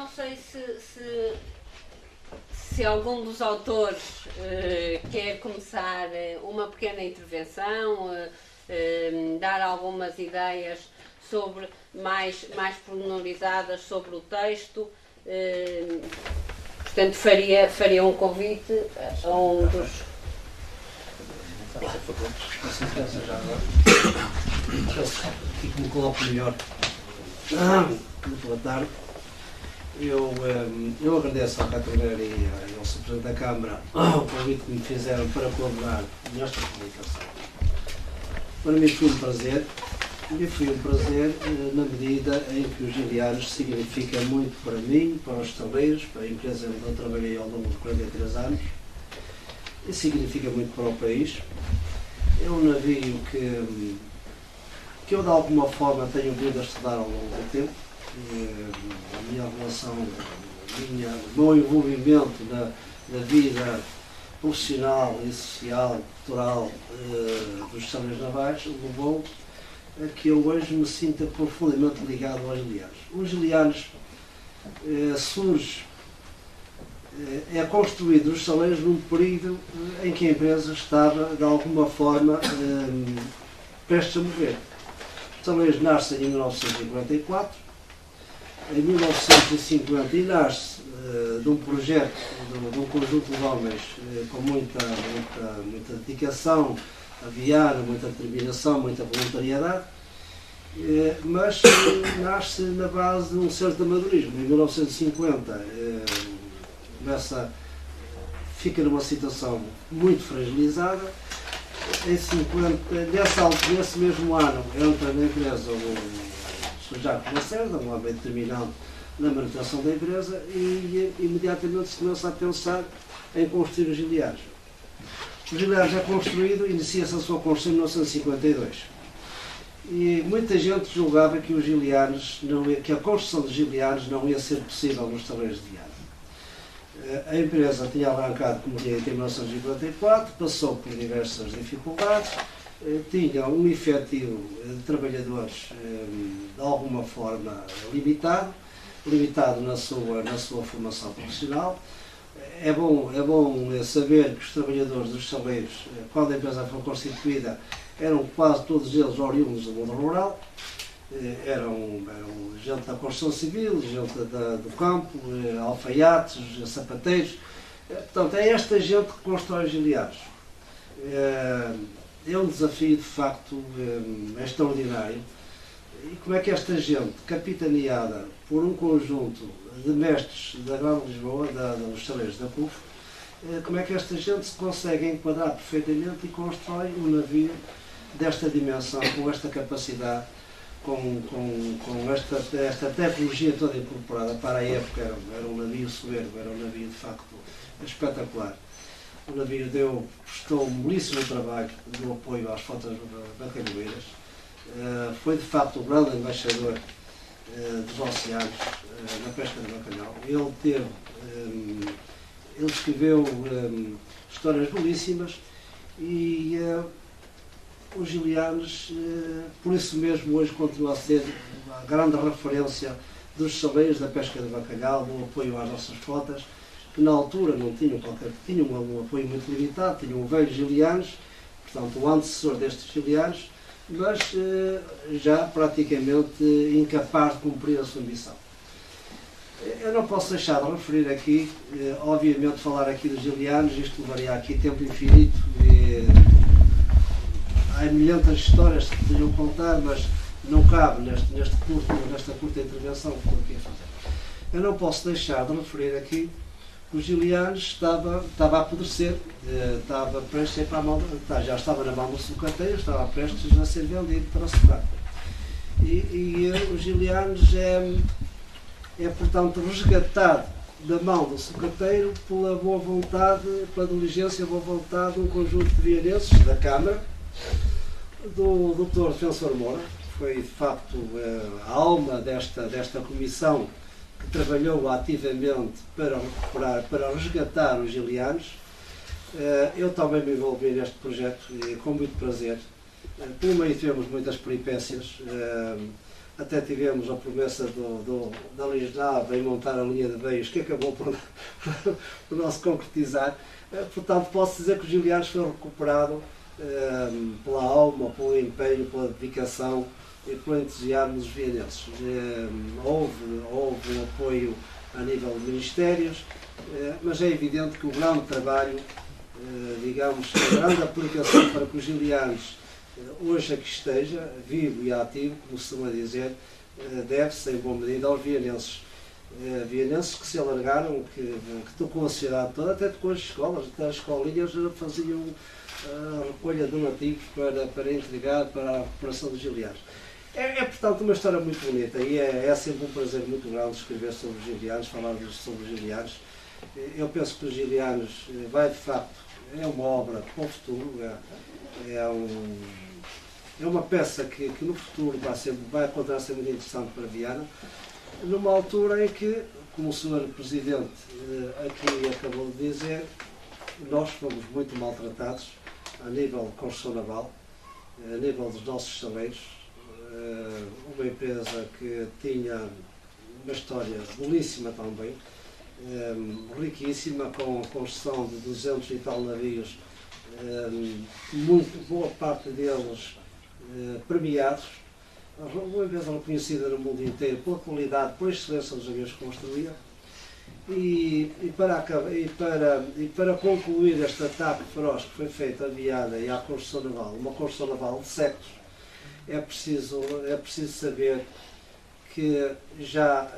não sei se algum dos autores quer começar uma pequena intervenção, dar algumas ideias sobre mais pormenorizadas sobre o texto. Portanto, faria um convite a um dos... E que me coloco melhor. Muito boa tarde. Eu agradeço ao Catarina e ao Sr. Presidente da Câmara o convite que me fizeram para colaborar nesta comunicação. Para mim foi um prazer, e foi um prazer na medida em que os Gilianos significa muito para mim, para os estaleiros, para a empresa onde eu trabalhei ao longo de 43 anos, e significa muito para o país. É um navio que eu de alguma forma tenho vindo a estudar ao longo do tempo. A minha relação, o meu envolvimento na vida profissional e social, cultural dos estaleiros navais levou a que eu hoje me sinta profundamente ligado aos Gilianos. Os Gilianos surge, é construído os estaleiros num período em que a empresa estava de alguma forma prestes a morrer. Os estaleiros nascem em 1944, em 1950 e nasce de um projeto, de um conjunto de homens com muita dedicação, aviária, muita determinação, muita voluntariedade, mas nasce na base de um certo amadorismo. Em 1950 fica numa situação muito fragilizada. Em 50, nesse mesmo ano entra na empresa o Sr. Jacques Lacerda, um homem determinado na manutenção da empresa, e imediatamente se começa a pensar em construir os Gilianos. O Gilianos é construído, inicia-se a sua construção em 1952. E muita gente julgava que os Gilianos que a construção dos Gilianos não ia ser possível nos estaleiros de Viana. A empresa tinha arrancado, como disse, em 1954, passou por diversas dificuldades, tinha um efetivo de trabalhadores de alguma forma limitado na sua formação profissional. É bom saber que os trabalhadores dos estaleiros, quando a empresa foi constituída, eram quase todos eles oriundos do mundo rural. Eram gente da construção civil, gente do campo, alfaiates, sapateiros. Portanto, é esta gente que constrói os Gilianos. É um desafio, de facto, extraordinário. E como é que esta gente, capitaneada por um conjunto de mestres da Grande Lisboa, dos estaleiros da PUF, como é que esta gente se consegue enquadrar perfeitamente e constrói um navio desta dimensão, com esta capacidade, com esta tecnologia toda incorporada para a época. Era um navio soberbo, era um navio de facto espetacular. O navio prestou um belíssimo trabalho no apoio às frotas bacalhoeiras. Foi de facto o grande embaixador dos oceanos na pesca de bacalhau. Ele escreveu histórias belíssimas e os Gilianos, por isso mesmo, hoje continua a ser a grande referência dos estaleiros da pesca de bacalhau, do apoio às nossas frotas, que na altura não tinham tinham um apoio muito limitado, tinham velhos Gilianos, portanto o antecessor destes Gilianos, mas já praticamente incapaz de cumprir a sua missão. Eu não posso deixar de referir aqui, obviamente falar aqui dos Gilianos, isto levaria aqui tempo infinito, há milhares de histórias que poderiam contar, mas não cabe nesta curta intervenção que estou aqui a fazer. Eu não posso deixar de referir aqui que os Gilianos estava a apodrecer, estava prestes a ir para a mão, já estava na mão do sucateiro, estava prestes a ser vendido para sucar. E os Gilianos portanto, resgatado da mão do sucateiro pela boa vontade, pela diligência e boa vontade de um conjunto de vianenses da Câmara, do Dr. Defensor Moura, que foi de facto a alma desta comissão que trabalhou ativamente para recuperar, para resgatar os Gilianos. Eu também me envolvi neste projeto com muito prazer. Pelo meio tivemos muitas peripécias. até tivemos a promessa da Lisnave em montar a linha de veios, que acabou por não se concretizar. Portanto, posso dizer que o Gilianos foi recuperado pela alma, pelo empenho, pela dedicação e pelo entusiasmo dos vienenses. Houve um apoio a nível de ministérios, mas é evidente que o grande trabalho, digamos, a grande aplicação para que os Gilianos hoje aqui esteja, vivo e ativo, como se costuma dizer, deve-se em boa medida aos vienenses. Vienenses que se alargaram, que tocou a cidade toda, até tocou as escolas, até as escolinhas faziam a recolha de donativos para entregar para a recuperação dos Gilianos. Portanto, uma história muito bonita e é sempre um prazer muito grande escrever sobre os Gilianos, falar sobre os Gilianos. Eu penso que os Gilianos vai, de facto, é uma obra para o futuro, é uma peça que no futuro vai continuar a ser muito interessante para Viana, numa altura em que, como o Sr. Presidente aqui acabou de dizer, nós fomos muito maltratados a nível de construção naval, a nível dos nossos chaleiros, uma empresa que tinha uma história belíssima também, riquíssima, com a construção de 200 e tal navios, muito boa parte deles premiados, uma empresa reconhecida no mundo inteiro pela qualidade, pela excelência dos navios que construía. E para concluir este ataque feroz que foi feito à Viana e à construção naval, uma construção naval de séculos, é preciso saber que já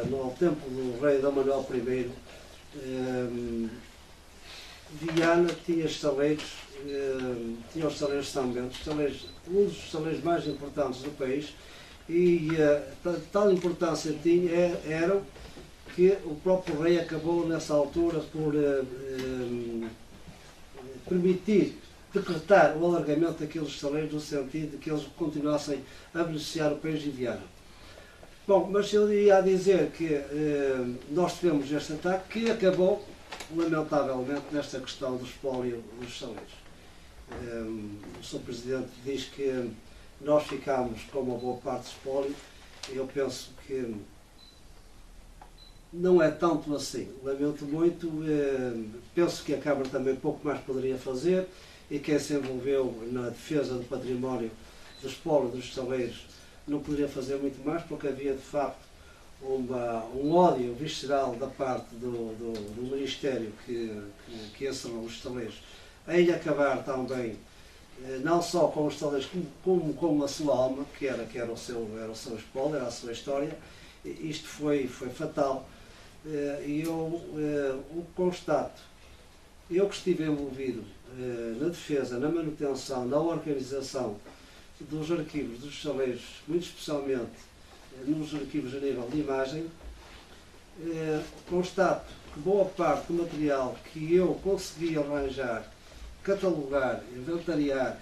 no tempo do rei Dom Manuel I, Viana tinha estaleiros, tinha os estaleiros de São Bento, um dos estaleiros mais importantes do país, e tal importância eram que o próprio rei acabou nessa altura por permitir, decretar o alargamento daqueles estaleiros no sentido de que eles continuassem a beneficiar o país de Viana. Bom, mas eu ia dizer que nós tivemos este ataque que acabou, lamentavelmente, nesta questão do espólio dos estaleiros. O Sr. Presidente diz que nós ficámos com uma boa parte do espólio. Eu penso que não é tanto assim. Lamento muito. Penso que a Câmara também pouco mais poderia fazer, e quem se envolveu na defesa do património do espólio dos estaleiros não poderia fazer muito mais, porque havia de facto um ódio visceral da parte do Ministério que encerrou os estaleiros em acabar também não só com os estaleiros como com a sua alma, que era o seu espólio, era a sua história. Isto foi fatal, e eu o constato. Eu que estive envolvido na defesa, na manutenção, na organização dos arquivos dos estaleiros, muito especialmente nos arquivos a nível de imagem, constato que boa parte do material que eu consegui arranjar, catalogar, inventariar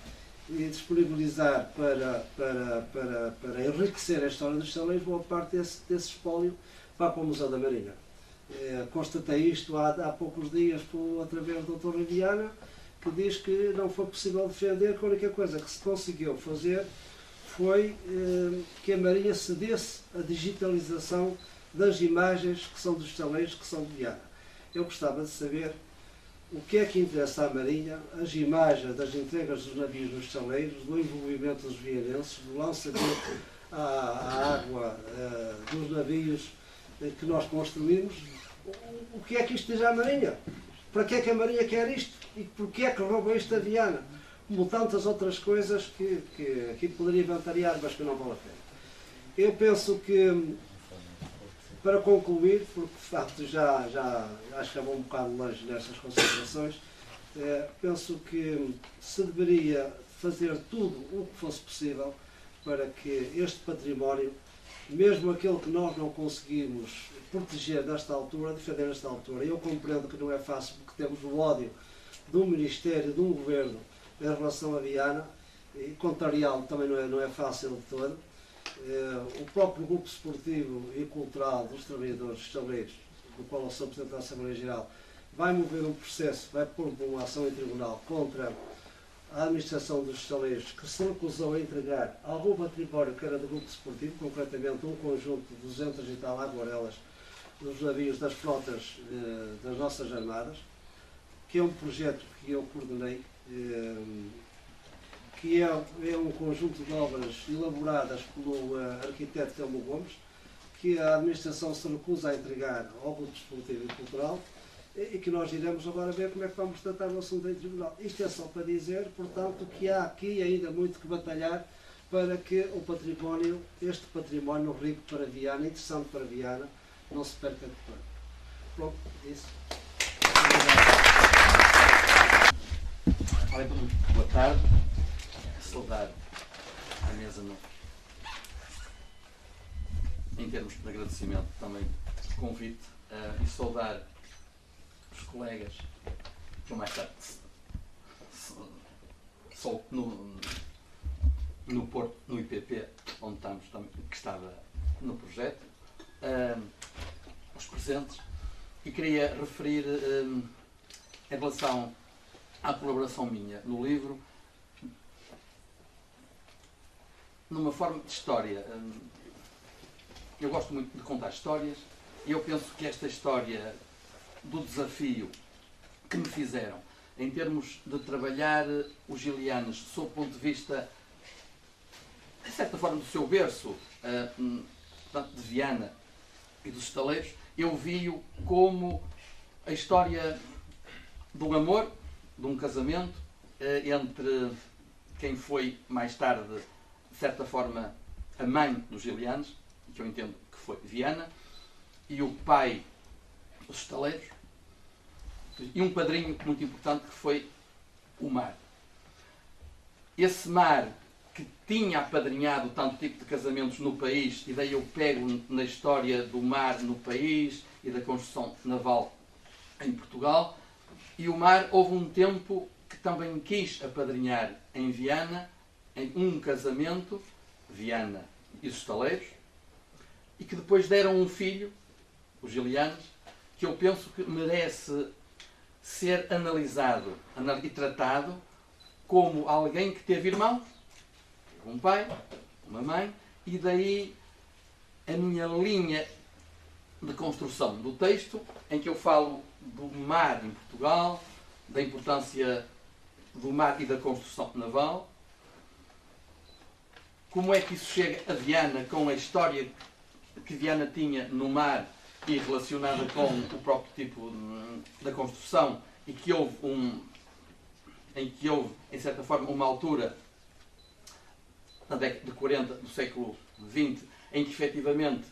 e disponibilizar para enriquecer a história dos estaleiros, boa parte desse espólio vai para o Museu da Marinha. Constatei isto há poucos dias através do Dr. Viana, que diz que não foi possível defender, que a única coisa que se conseguiu fazer foi que a Marinha cedesse a digitalização das imagens que são dos estaleiros, que são de Viana. Eu gostava de saber o que é que interessa à Marinha, as imagens das entregas dos navios nos estaleiros, do envolvimento dos vienenses, do lançamento à água dos navios que nós construímos. O que é que isto diz à Marinha? Para que é que a Marinha quer isto? E porquê é que rouba isto a Viana? Como tantas outras coisas que aqui poderia inventariar, mas que não vale a pena. Eu penso que, para concluir, porque de facto já acho que já vou um bocado longe nestas considerações, penso que se deveria fazer tudo o que fosse possível para que este património, mesmo aquele que nós não conseguimos proteger nesta altura, defender nesta altura, eu compreendo que não é fácil, porque temos o ódio de um Ministério, de um Governo em relação a Viana, e contrariá-lo também não é fácil de todo. O próprio grupo esportivo e cultural dos trabalhadores estaleiros, do qual eu sou Presidente da Assembleia Geral, vai mover um processo, vai pôr uma ação em tribunal contra a administração dos estaleiros, que se recusou a entregar algum património que era do grupo desportivo, concretamente um conjunto de 200 e tal argorelas dos navios das frotas das nossas armadas, que é um projeto que eu coordenei, que é um conjunto de obras elaboradas pelo arquiteto Telmo Gomes, que a administração se recusa a entregar ao grupo desportivo e cultural, e que nós iremos agora ver como é que vamos tratar o assunto em tribunal. Isto é só para dizer, portanto, que há aqui ainda muito que batalhar para que o património, este património rico para Viana, interessante para Viana, não se perca de plano. Pronto, isso. Olá, boa tarde. Saudar à mesa em termos de agradecimento também de convite e saudar os colegas que eu mais tarde sou no Porto, no IPP, onde estamos também, que estava no projeto, os presentes, e queria referir em relação à colaboração minha no livro, numa forma de história. Eu gosto muito de contar histórias e eu penso que esta história do desafio que me fizeram em termos de trabalhar os gilianos sob o ponto de vista, de certa forma, do seu berço, portanto, de Viana e dos estaleiros, eu vi-o como a história de um amor, de um casamento entre quem foi mais tarde, de certa forma, a mãe dos gilianos, que eu entendo que foi Viana, e o pai dos estaleiros, e um padrinho muito importante que foi o mar. Esse mar que tinha apadrinhado tanto tipo de casamentos no país, e daí eu pego na história do mar no país e da construção naval em Portugal, e o mar houve um tempo que também quis apadrinhar em Viana, em um casamento, Viana e os estaleiros, e que depois deram um filho, os gilianos, que eu penso que merece ser analisado e tratado como alguém que teve irmãos, um pai, uma mãe, e daí a minha linha de construção do texto, em que eu falo do mar em Portugal, da importância do mar e da construção naval, como é que isso chega a Viana com a história que Viana tinha no mar e relacionada com o próprio tipo da construção, e que houve em certa forma, uma altura na década de 40 do século XX, em que efetivamente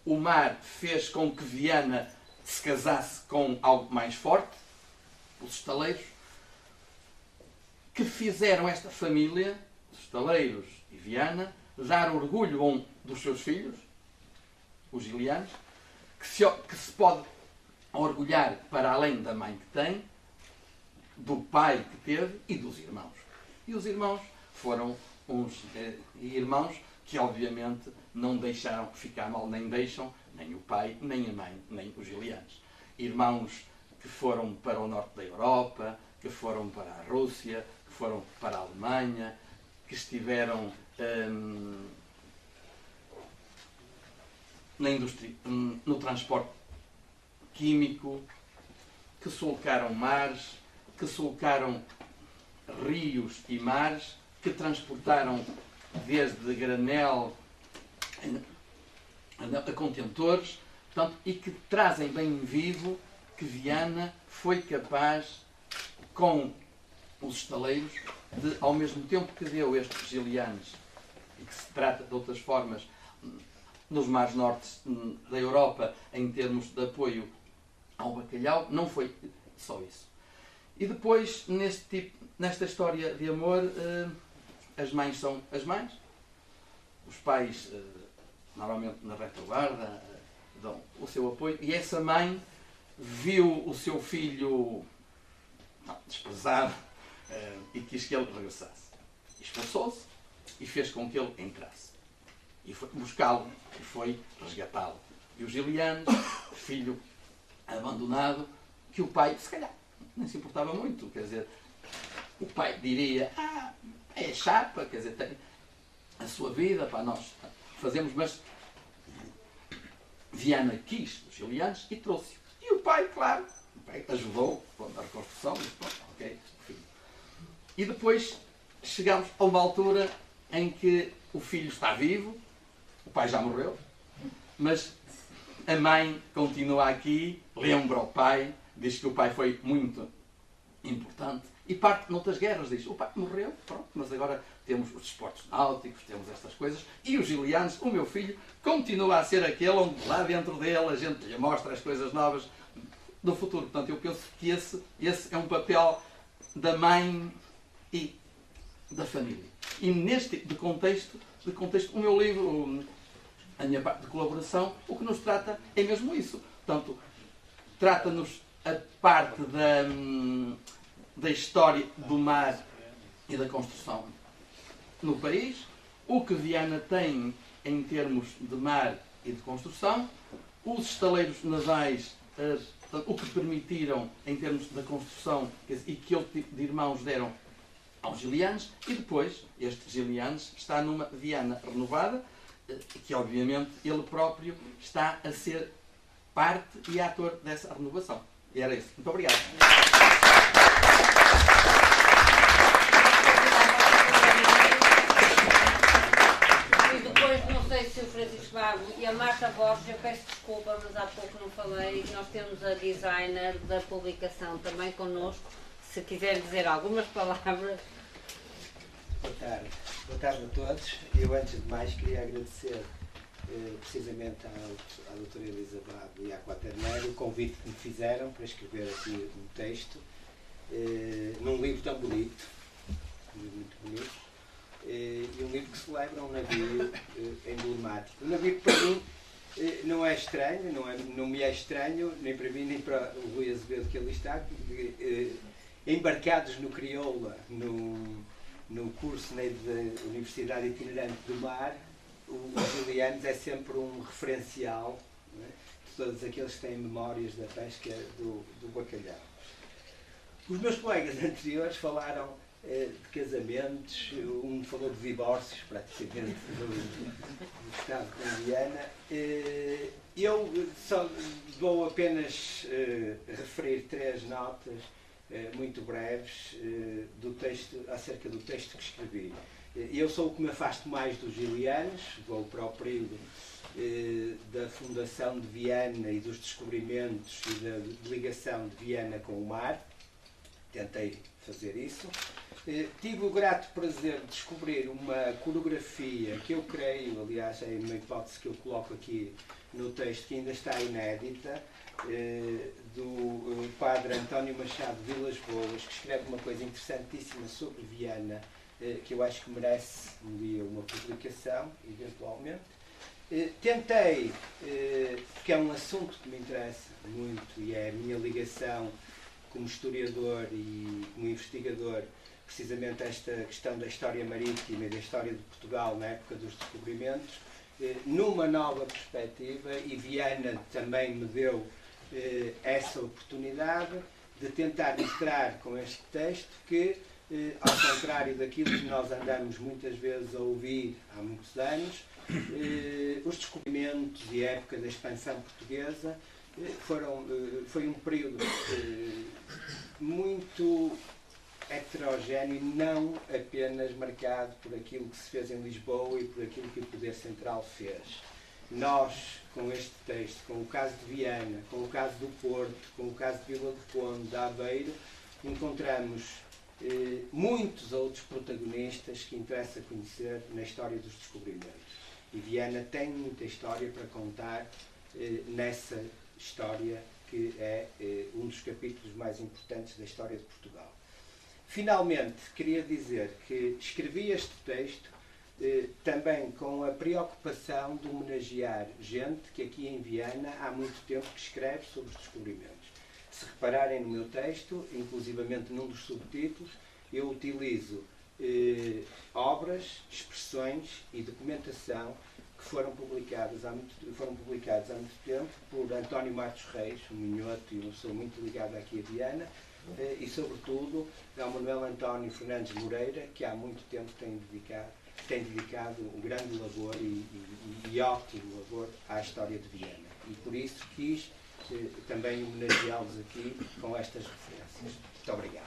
o mar fez com que Viana se casasse com algo mais forte, os estaleiros, que fizeram esta família, os estaleiros e Viana, dar orgulho a um dos seus filhos, os gilianos, que se pode orgulhar para além da mãe que tem, do pai que teve e dos irmãos. E os irmãos foram uns irmãos que obviamente não deixaram ficar mal, nem deixam, nem o pai, nem a mãe, nem os gilianos. Irmãos que foram para o norte da Europa, que foram para a Rússia, que foram para a Alemanha, que estiveram na indústria, no transporte químico, que sulcaram mares, que sulcaram rios e mares, que transportaram desde granel a contentores, portanto, e que trazem bem vivo que Viana foi capaz, com os estaleiros, de, ao mesmo tempo que deu estes gilianos, e que se trata de outras formas nos mares nortes da Europa, em termos de apoio ao bacalhau, não foi só isso. E depois, nesta história de amor, as mães são as mães, os pais, normalmente na retaguarda, dão o seu apoio, e essa mãe viu o seu filho desprezado e quis que ele regressasse. Esforçou-se e fez com que ele entrasse. E foi buscá-lo e foi resgatá-lo. E os gilianos, filho abandonado, que o pai, se calhar, nem se importava muito, quer dizer, O pai diria, é chapa, quer dizer, tem a sua vida, para nós fazemos, mas Viana quis os Gilianos e trouxe-o. E o pai, claro, o pai ajudou na reconstrução, mas pronto, ok, filho. E depois chegamos a uma altura em que o filho está vivo, o pai já morreu, mas a mãe continua aqui, lembra o pai, diz que o pai foi muito importante e parte noutras guerras, diz, o pai morreu, pronto, mas agora temos os desportos náuticos, temos estas coisas, e os Gilianos, o meu filho, continua a ser aquele onde lá dentro dele a gente lhe mostra as coisas novas do futuro. Portanto, eu penso que esse é um papel da mãe e da família. E neste de contexto, o meu livro, a minha parte de colaboração, o que nos trata é mesmo isso. Portanto, trata-nos a parte da história do mar e da construção no país, o que Viana tem em termos de mar e de construção, os estaleiros navais, o que permitiram em termos da construção e que outro tipo de irmãos deram aos Gilianos, e depois este Gilianos está numa Viana renovada, que obviamente ele próprio está a ser parte e ator dessa renovação. E era isso. Muito obrigado. E depois, não sei se o Francisco Mago e a Marta Borges, eu peço desculpa, mas há pouco não falei, nós temos a designer da publicação também connosco, se quiser dizer algumas palavras. Boa tarde. Boa tarde a todos. Eu, antes de mais, queria agradecer precisamente à doutora Elisa Bravo e à Quaterneiro o convite que me fizeram para escrever aqui um texto num livro tão bonito, muito bonito, e um livro que celebra um navio emblemático. Um navio que para mim não é estranho, não me é estranho, nem para mim nem para o Rui Azevedo que ali está, embarcados no Crioula, no curso da Universidade Itinerante do Mar, os Gilianos é sempre um referencial, não é, de todos aqueles que têm memórias da pesca do bacalhau. Os meus colegas anteriores falaram de casamentos, um falou de divórcios, praticamente, do Estado com Viana. Eu só vou apenas referir 3 notas muito breves acerca do texto que escrevi. Eu sou o que me afasto mais dos Gilianos, vou para o período da fundação de Viana e dos descobrimentos e da ligação de Viana com o mar. Tentei fazer isso. Tive o grato prazer de descobrir uma coreografia que eu creio, aliás, é uma hipótese que eu coloco aqui no texto, que ainda está inédita, do padre António Machado Vilas Boas, que escreve uma coisa interessantíssima sobre Viana, que eu acho que merece um dia uma publicação, eventualmente. Tentei, porque é um assunto que me interessa muito e é a minha ligação como historiador e como investigador, precisamente esta questão da história marítima e da história de Portugal na época dos descobrimentos, numa nova perspectiva, e Viana também me deu essa oportunidade de tentar mostrar com este texto que, ao contrário daquilo que nós andamos muitas vezes a ouvir há muitos anos, os descobrimentos e a época da expansão portuguesa foi um período muito heterogéneo, não apenas marcado por aquilo que se fez em Lisboa e por aquilo que o Poder Central fez. Nós, com este texto, com o caso de Viana, com o caso do Porto, com o caso de Vila do Conde, de Aveiro, encontramos muitos outros protagonistas que interessa conhecer na história dos descobrimentos. E Viana tem muita história para contar nessa história que é um dos capítulos mais importantes da história de Portugal. Finalmente, queria dizer que escrevi este texto também com a preocupação de homenagear gente que aqui em Viana há muito tempo que escreve sobre os descobrimentos. Se repararem no meu texto, inclusivamente num dos subtítulos, eu utilizo obras, expressões e documentação que foram publicados há muito tempo por António Matos Reis, um minhoto e uma pessoa muito ligada aqui a Viana, e, sobretudo, ao Manuel António Fernandes Moreira, que há muito tempo tem dedicado um grande labor e ótimo labor à história de Viena. E por isso quis também homenageá-los aqui com estas referências. Muito obrigado.